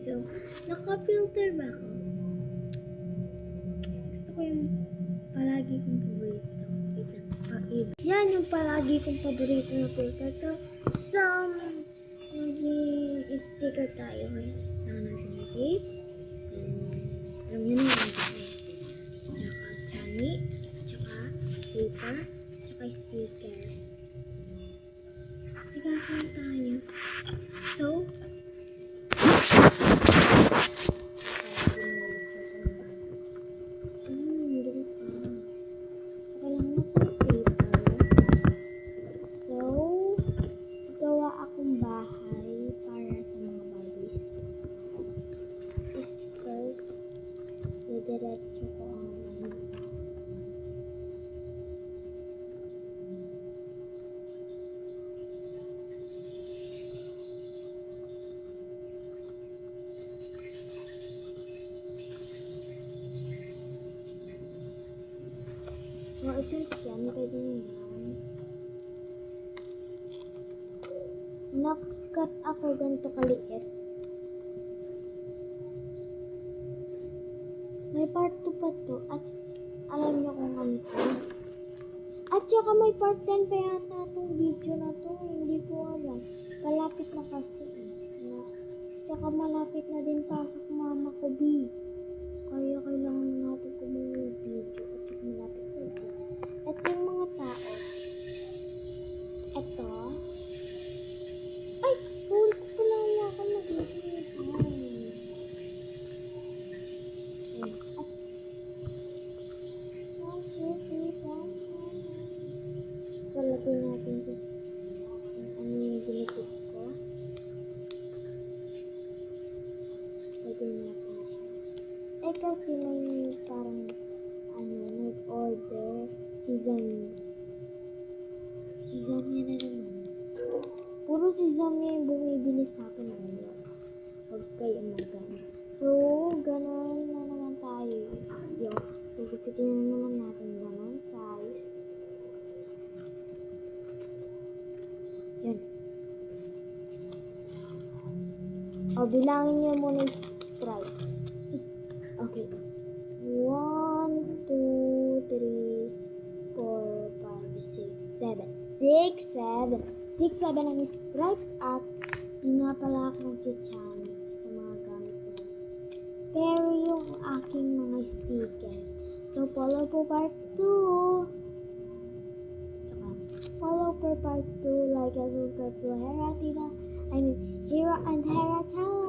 So, naka-filter ba ako? Gusto ko yung palagi kong paborito. Wait lang, pa-iba. Yan yung palagi kong paborito na filter to. So, maging sticker tayo. Kailangan natin yung tape. Alam nyo na yung tape. Tsaka chani. Tsaka paper. Tsaka stickers. Nagkakaroon tayo. So, So, gawa akong bahay para sa mga Barbies. Is first, didiretso ko ang So, ito dyan, pwede nyo yan. Nakat ako ganito kaliit. May part 2 pa to at alam niyo kung ano to. At saka may part 10 pa yata itong video na to. Hindi ko alam. Malapit na kasi. Tsaka malapit na din pasok mama ko, B. Kaya kailangan na natin kumuha yung video at saka malapit na ito. At yung mga tao. Ito. Ay! Bawal ko pala hawakan na dito. So, lagay natin ito ano yung ginipid ko. Lagay natin siya. Eh, kasi may parang nag-order si Zamia. Si Zamia na naman. Puro si Zamia yung bumibili sa akin ngayon. Huwag kayo magana. So, ganon na naman tayo. Yung, gugupitin na naman natin ganon size. Yan. O, bilangin niyo muna yung stripes. Okay. 1, 2, 3, 4, 5, 6, 7. 6, 7 ang stripes at di nga pala ako nag-channel sa mga gamit ko. Pero yung aking mga stickers. So, follow po part 2. Tsaka, follow po part 2. Like and subscribe to Hera and Hera Channel.